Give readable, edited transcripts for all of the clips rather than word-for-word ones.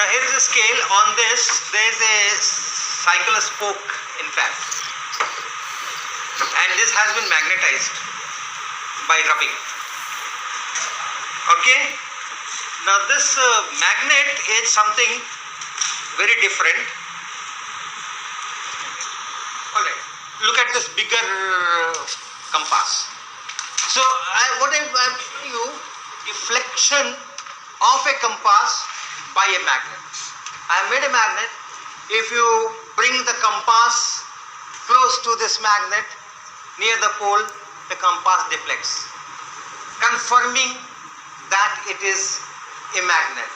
Now here is a scale. On this there is a cycle spoke, in fact, and this has been magnetized by rubbing. Okay. Now this magnet is something very different. Alright. Look at this bigger compass. So what I'm showing you, the flexion of a compass by a magnet. I have made a magnet. If you bring the compass close to this magnet near the pole, the compass deflects, confirming that it is a magnet.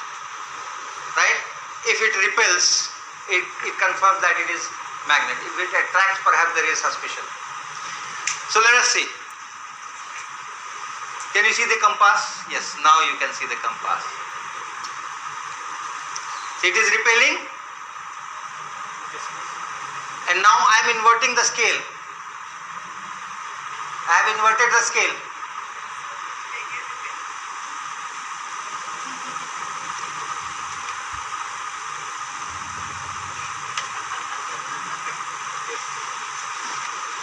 Right? If it repels, it confirms that it is magnet. If it attracts, perhaps there is suspicion. So let us see. Can you see the compass? Yes, now you can see the compass. It is repelling, and now I am inverting the scale. I have inverted the scale.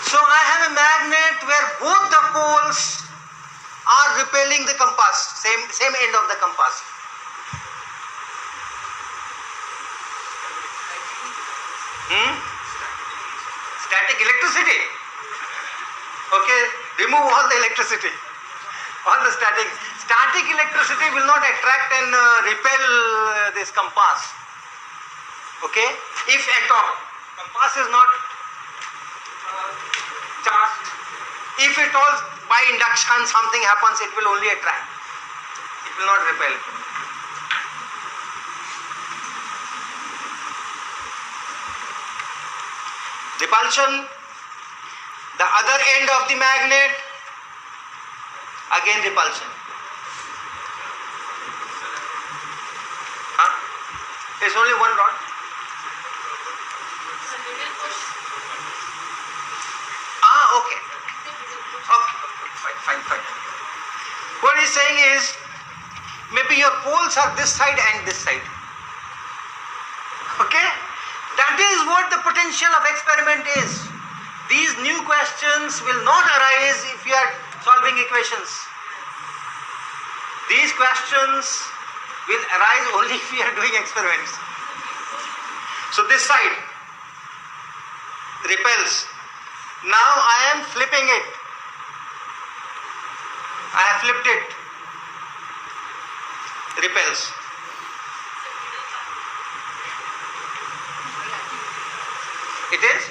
So I have a magnet where both the poles are repelling the compass, same end of the compass. Static electricity. Okay, remove all the electricity. All the static electricity will not attract and repel this compass. Okay, if at all, compass is not charged. If at all by induction something happens, it will only attract. It will not repel. Repulsion. The other end of the magnet, again repulsion. There's only one rod. Okay. Fine. What he's saying is, maybe your poles are this side and this side. Okay? That is what the potential of experiment is. These new questions will not arise if you are solving equations. These questions will arise only if you are doing experiments. So this side repels. Now I am flipping it. I have flipped it. Repels. It is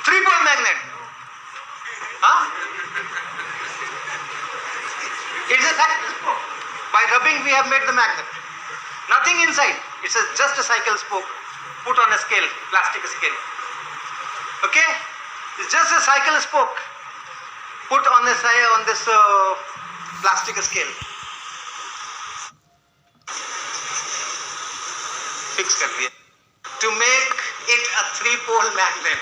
3-pole magnet. It's a cycle spoke. By rubbing we have made the magnet. Nothing inside. It's just a cycle spoke put on a scale, plastic scale. Okay? It's just a cycle spoke put on this plastic scale. Fix kar diya. To make it a 3-pole magnet.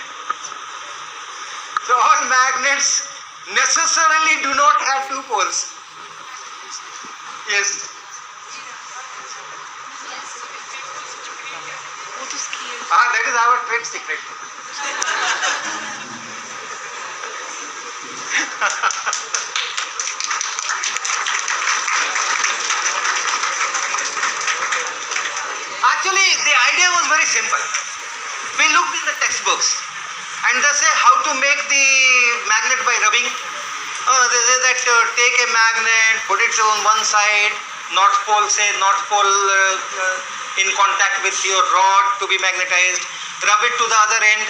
So all magnets necessarily do not have 2 poles. Yes. That is our trade secret. Actually, the idea was very simple. We looked in the textbooks and they say how to make the magnet by rubbing. They say that take a magnet, put it on one side, north pole in contact with your rod to be magnetized, rub it to the other end,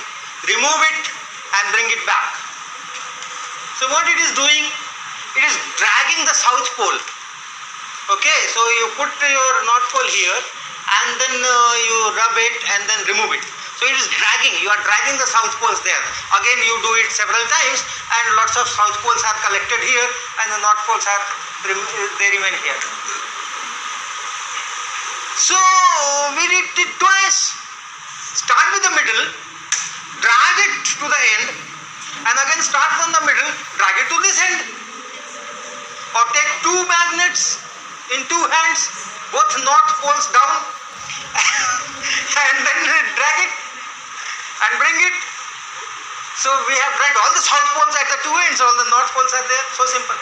remove it and bring it back. So what it is doing, it is dragging the south pole. Okay, so you put your north pole here and then you rub it and then remove it. So it is dragging, you are dragging the south poles there. Again you do it several times and lots of south poles are collected here and the north poles are they remain here. So we did it twice. Start with the middle, drag it to the end and again start from the middle, drag it to this end. Or take 2 magnets in 2 hands both north poles down and then drag it and bring it. So we have dragged all the south poles at the two ends, all the north poles are there, so simple.